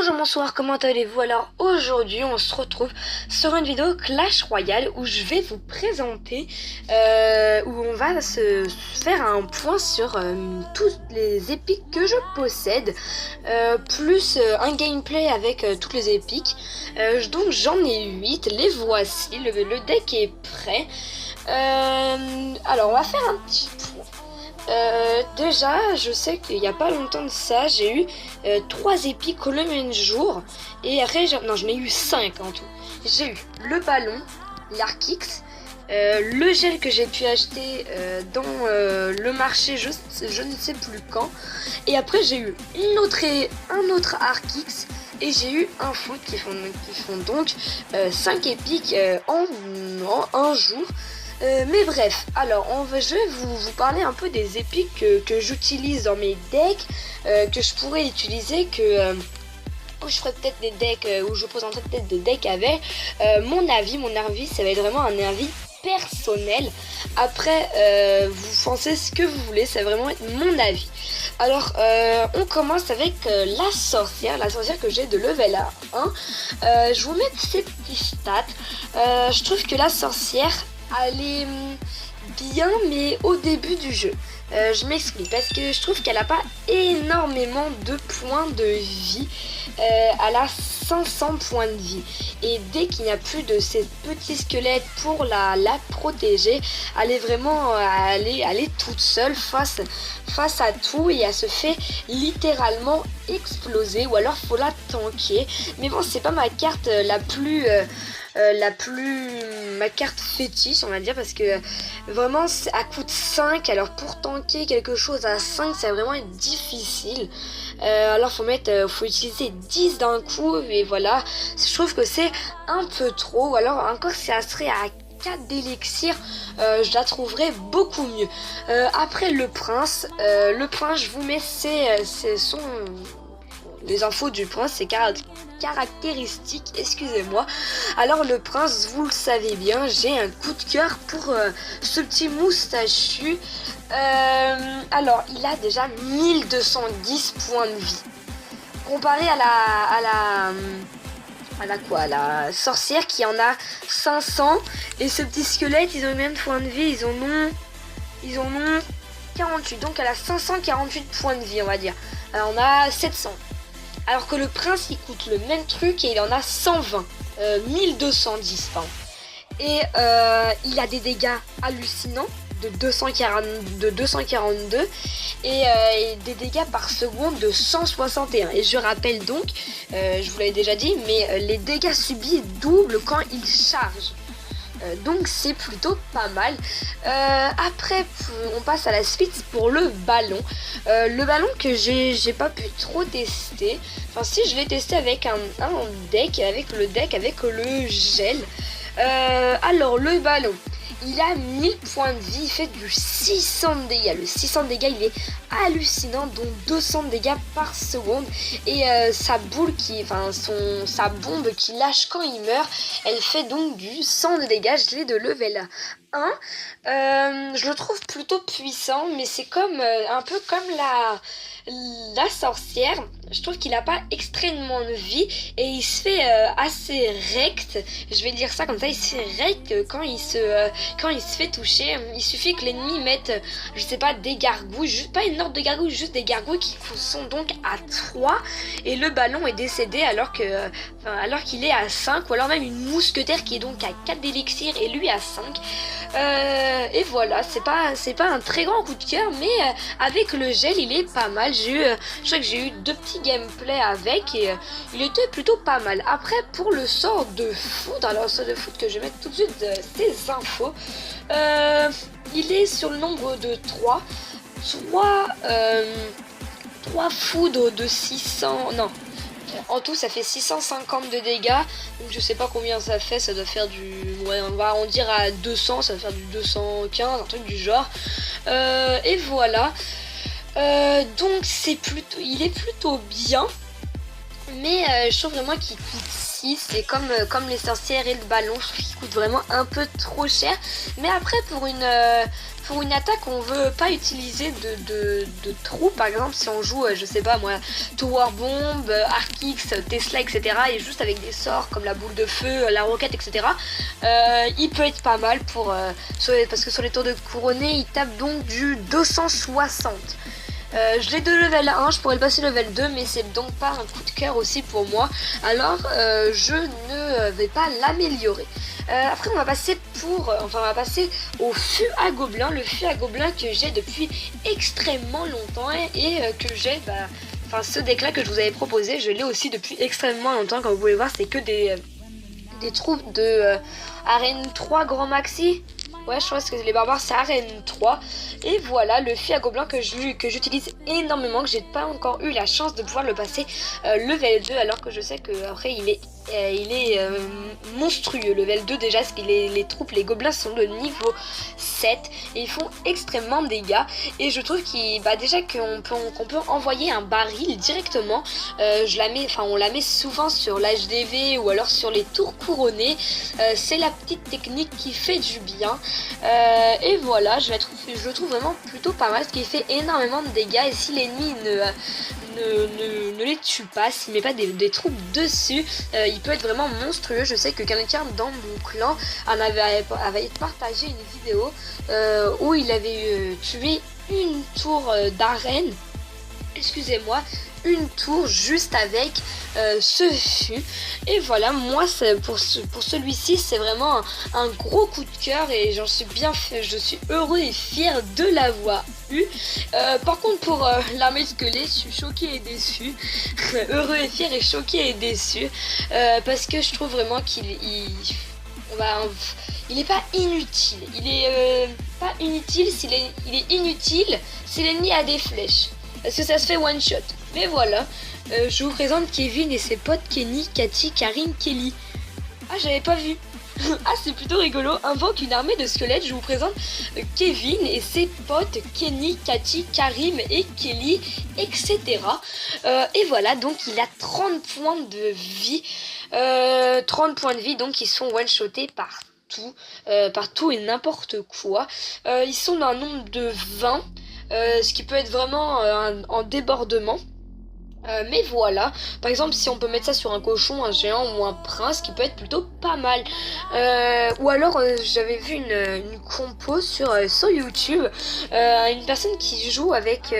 Bonjour, bonsoir, comment allez-vous? Alors aujourd'hui on se retrouve sur une vidéo Clash Royale où je vais vous présenter, où on va se faire un point sur toutes les épiques que je possède, plus un gameplay avec toutes les épiques. Donc j'en ai 8, les voici, le deck est prêt. Alors on va faire un petit point. Déjà, je sais qu'il n'y a pas longtemps de ça, j'ai eu 3 épiques le même jour. Et après, j'en ai eu 5 en tout. J'ai eu le ballon, l'Arkix, le gel que j'ai pu acheter dans le marché, je ne sais plus quand. Et après, j'ai eu un autre Arkix. Et j'ai eu un foot qui font donc 5 épiques en un jour. Mais bref, alors je vais vous parler un peu des épiques que j'utilise dans mes decks, que je pourrais utiliser, où je ferai peut-être des decks, où je présenterai peut-être des decks avec mon avis, ça va être vraiment un avis personnel. Après, vous pensez ce que vous voulez, ça va vraiment être mon avis. Alors, on commence avec la sorcière que j'ai de level 1. Je vous mets ses petits stats. Je trouve que la sorcière, elle est bien, mais au début du jeu. Je m'explique, parce que je trouve qu'elle n'a pas énormément de points de vie. Elle a 500 points de vie. Et dès qu'il n'y a plus de ces petits squelettes pour la protéger, elle est vraiment elle est toute seule face à tout, et elle se fait littéralement exploser, ou alors faut la tanker. Mais bon, c'est pas ma carte ma carte fétiche, on va dire, parce que vraiment elle coûte 5. Alors pour tanker quelque chose à 5, ça va vraiment être difficile. Alors faut utiliser 10 d'un coup, et voilà, je trouve que c'est un peu trop. Ou alors encore, si elle serait à 4 d'élixir, je la trouverais beaucoup mieux. Après le prince, je vous mets les infos du prince, ses caractéristiques, excusez-moi. Alors le prince, vous le savez bien, j'ai un coup de cœur pour ce petit moustachu. Alors il a déjà 1210 points de vie. Comparé à la sorcière qui en a 500. Et ce petit squelette, ils ont le même point de vie, ils en ont 48. Donc elle a 548 points de vie, on va dire. Alors on a 700. Alors que le prince, il coûte le même truc et il en a 120. 1210, pardon. Et il a des dégâts hallucinants de 242 et des dégâts par seconde de 161. Et je rappelle donc, je vous l'avais déjà dit, mais les dégâts subis doublent quand il charge. Donc c'est plutôt pas mal. Après, on passe à la suite pour le ballon. Le ballon que j'ai pas pu trop tester. Enfin si, je l'ai testé avec un deck, avec le gel. Alors le ballon, il a 1000 points de vie, il fait du 600 de dégâts. Le 600 de dégâts, il est hallucinant, donc 200 de dégâts par seconde. Et sa bombe qui lâche quand il meurt, elle fait donc du 100 de dégâts. Je l'ai de level 1. Je le trouve plutôt puissant, mais c'est comme un peu comme la sorcière. Je trouve qu'il n'a pas extrêmement de vie et il se fait assez rect. Je vais dire ça comme ça, il se fait rect quand il se fait toucher. Il suffit que l'ennemi mette, je sais pas, des gargouilles, juste pas une horde de gargouilles, juste des gargouilles qui sont donc à 3, et le ballon est décédé alors qu'il est à 5, ou alors même une mousquetaire qui est donc à 4 d'élixir et lui à 5. Et voilà, c'est pas un très grand coup de cœur, mais avec le gel, il est pas mal. Je crois que j'ai eu 2 petits gameplay avec, et il était plutôt pas mal. Après, pour le sort de foudre, alors le sort de foudre que je vais mettre tout de suite ces infos, il est sur le nombre de 3 foudres de 600, non, en tout ça fait 650 de dégâts, donc je sais pas combien ça fait, ça doit faire on va arrondir à 200, ça va faire du 215, un truc du genre. Et voilà. Donc il est plutôt bien, mais je trouve vraiment qu'il coûte 6. celui-ci, c'est comme les sorcières et le ballon, je trouve qu'il coûte vraiment un peu trop cher. Mais après pour une attaque, on veut pas utiliser de trous, par exemple si on joue, je sais pas moi, Tower Bomb, Arc-X, Tesla, etc. et juste avec des sorts comme la boule de feu, la roquette, etc. Il peut être pas mal parce que sur les tours de couronné, il tape donc du 260. Je l'ai de level 1, je pourrais le passer level 2, mais c'est donc pas un coup de cœur aussi pour moi. Alors je ne vais pas l'améliorer. Après on va passer au fût à gobelins. Le fût à gobelins que j'ai depuis extrêmement longtemps et que j'ai, ce deck là que je vous avais proposé, je l'ai aussi depuis extrêmement longtemps. Comme vous pouvez voir, c'est que des troupes de arène 3 grand maxi. Ouais, je pense que les barbares c'est arène 3. Et voilà le fût à gobelins que j'utilise énormément, que j'ai pas encore eu la chance de pouvoir le passer level 2, alors que je sais que après il est monstrueux level 2 déjà, parce que les troupes, les gobelins sont de niveau 7 et ils font extrêmement de dégâts. Et je trouve déjà qu'on peut envoyer un baril directement. On la met souvent sur l'HDV ou alors sur les tours couronnés. C'est la petite technique qui fait du bien. Et voilà, je le trouve vraiment plutôt pas mal, parce qu'il fait énormément de dégâts. Et si l'ennemi ne les tue pas, s'il met pas des troupes dessus, il peut être vraiment monstrueux. Je sais que quelqu'un dans mon clan avait partagé une vidéo où il avait tué une tour d'arène, une tour juste avec ce fût. Et voilà, moi pour celui-ci c'est vraiment un gros coup de cœur et je suis heureux et fier de l'avoir eu. Par contre pour l'armée de squelette, je suis choquée et déçue. Heureux et fier et choqué et déçu, parce que je trouve vraiment qu'il est pas inutile. Il est pas inutile il est inutile si l'ennemi a des flèches, parce que ça se fait one shot. Mais voilà, je vous présente Kevin et ses potes Kenny, Cathy, Karim, Kelly. Ah, j'avais pas vu. Ah, c'est plutôt rigolo. Invoque une armée de squelettes. Je vous présente Kevin et ses potes Kenny, Cathy, Karim et Kelly, etc. Et voilà, donc il a 30 points de vie. 30 points de vie, donc ils sont one-shotés par tout et n'importe quoi. Ils sont d'un nombre de 20, ce qui peut être vraiment en débordement. Mais voilà, par exemple si on peut mettre ça sur un cochon, un géant ou un prince, qui peut être plutôt pas mal. Ou alors j'avais vu une compo sur YouTube, une personne qui joue avec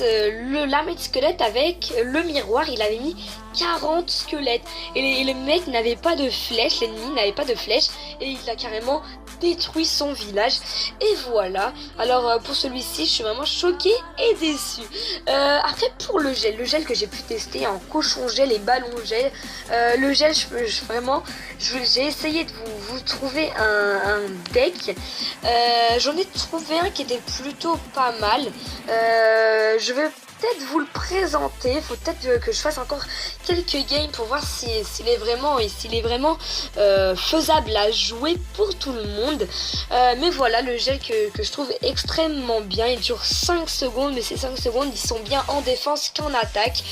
l'armée de squelettes avec le miroir. Il avait mis 40 squelettes et le mec n'avait pas de flèche, l'ennemi n'avait pas de flèche et il a carrément détruit son village. Et voilà, alors pour celui-ci je suis vraiment choquée et déçue. Après pour le gel que j'ai pu tester en cochon gel et ballon gel, le gel j'ai essayé de vous trouver un deck. J'en ai trouvé un qui était plutôt pas mal. Je vais peut-être vous le présenter. Faut peut-être que je fasse encore quelques games pour voir s'il est vraiment faisable à jouer pour tout le monde. Mais voilà, le gel que je trouve extrêmement bien. Il dure 5 secondes, mais ces 5 secondes ils sont bien en défense qu'en attaque.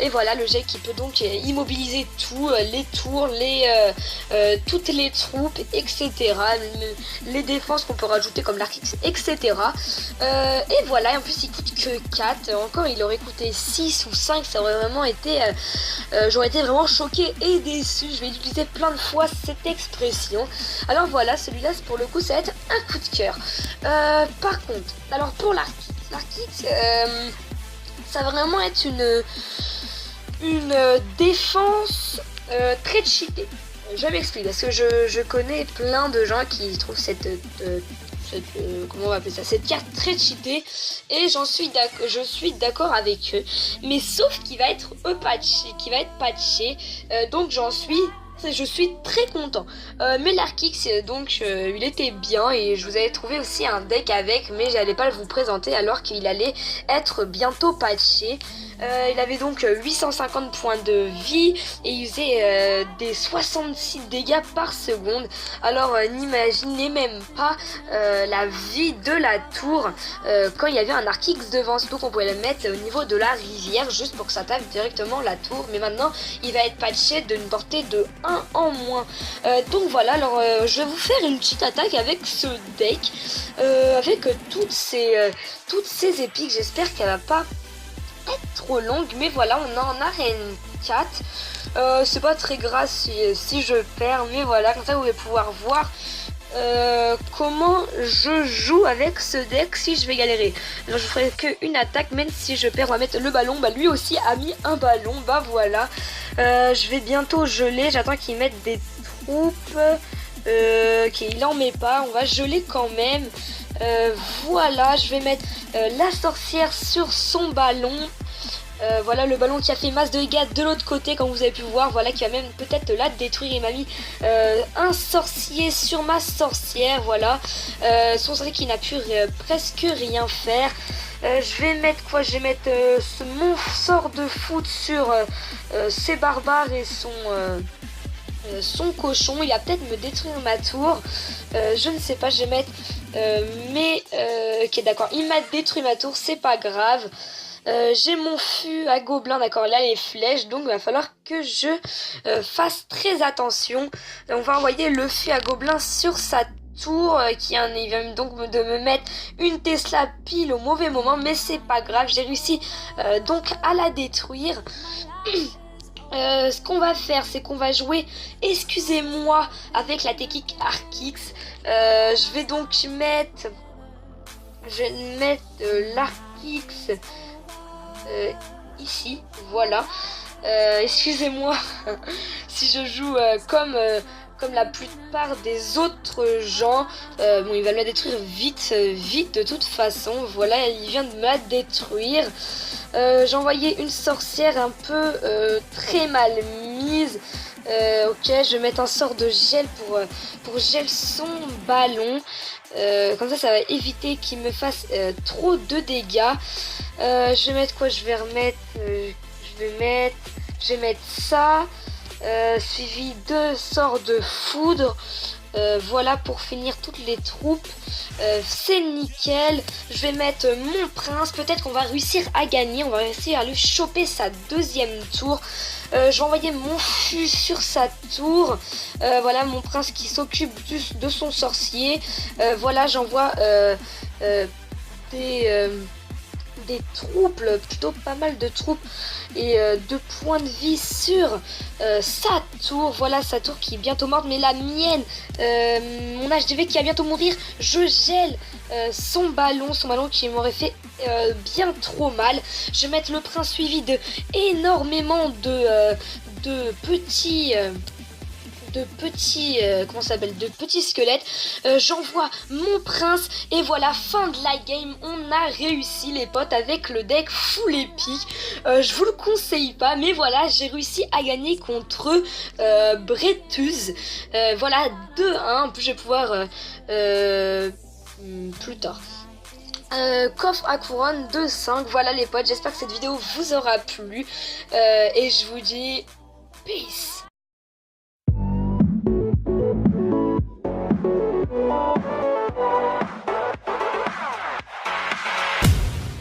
Et voilà, le gel qui peut donc immobiliser tout, les tours, toutes les troupes, etc. Les défenses qu'on peut rajouter comme l'arc-X, etc. Et voilà, et en plus il coûte que 4. Encore il aurait coûté 6 ou 5, ça aurait vraiment été j'aurais été vraiment choquée et déçue. Je vais utiliser plein de fois cette expression. Alors voilà, celui-là pour le coup ça va être un coup de cœur. Par contre, alors pour l'arc-X, ça va vraiment être une défense très cheatée. Je m'explique, parce que je connais plein de gens qui trouvent cette comment on va appeler ça, cette carte très cheatée, et je suis d'accord avec eux, mais sauf qu'il va être patché, donc j'en suis et je suis très content. Mais l'Arkix, donc il était bien et je vous avais trouvé aussi un deck avec, mais j'allais pas vous présenter alors qu'il allait être bientôt patché. Il avait donc 850 points de vie et il faisait des 66 dégâts par seconde. Alors n'imaginez même pas la vie de la tour quand il y avait un Arkix devant. Donc on pouvait le mettre au niveau de la rivière juste pour que ça tape directement la tour. Mais maintenant il va être patché d'une portée de 1 en moins. Donc voilà, alors je vais vous faire une petite attaque avec ce deck, avec toutes ces épiques. J'espère qu'elle va pas être trop longue, mais voilà, on est en arène 4. C'est pas très grave si je perds, mais voilà, comme ça vous allez pouvoir voir comment je joue avec ce deck si je vais galérer. Alors je ferai qu'une attaque, même si je perds, on va mettre le ballon. Bah lui aussi a mis un ballon, bah voilà. Je vais bientôt geler, j'attends qu'il mette des troupes. Il en met pas, on va geler quand même. Voilà, je vais mettre la sorcière sur son ballon. Voilà le ballon qui a fait masse de dégâts de l'autre côté, comme vous avez pu voir. Voilà, qui va même peut-être la détruire. Il m'a mis un sorcier sur ma sorcière. Voilà, son sorcier qui n'a pu presque rien faire. Je vais mettre quoi? Je vais mettre mon sort de foot sur ses barbares et son cochon. Il va peut-être me détruire ma tour. Je ne sais pas, je vais mettre ok, d'accord, il m'a détruit ma tour, c'est pas grave. J'ai mon fût à gobelins, d'accord, là les flèches, donc il va falloir que je fasse très attention. On va envoyer le fût à gobelins sur sa tour, il va donc de me mettre une Tesla pile au mauvais moment, mais c'est pas grave, j'ai réussi donc à la détruire. Ce qu'on va faire, c'est qu'on va jouer excusez-moi avec la technique Arkix. Je vais donc mettre l'Arkix ici, voilà. Excusez-moi si je joue comme la plupart des autres gens. Bon, il va me la détruire vite de toute façon. Voilà, il vient de me la détruire. J'ai envoyé une sorcière un peu très mal mise. Ok, je vais mettre un sort de gel pour gel son ballon. Comme ça va éviter qu'il me fasse trop de dégâts. Je vais mettre quoi? Je vais mettre ça. Suivi de sorts de foudre. Voilà pour finir toutes les troupes. C'est nickel. Je vais mettre mon prince. Peut-être qu'on va réussir à gagner. On va réussir à lui choper sa deuxième tour. Je vais envoyer mon fût sur sa tour. Voilà mon prince qui s'occupe de son sorcier. Voilà, j'envoie des troupes, plutôt pas mal de troupes et de points de vie sur sa tour. Voilà sa tour qui est bientôt morte, mais la mienne, mon HDV qui va bientôt mourir. Je gèle son ballon qui m'aurait fait bien trop mal. Je vais mettre le prince suivi de énormément de petits de petits squelettes. J'envoie mon prince et voilà, fin de la game. On a réussi les potes avec le deck full épique. Je vous le conseille pas, mais voilà, j'ai réussi à gagner contre Bretus. Voilà, 2-1. En plus, je vais pouvoir plus tard. Coffre à couronne 2-5. Voilà les potes, j'espère que cette vidéo vous aura plu et je vous dis peace.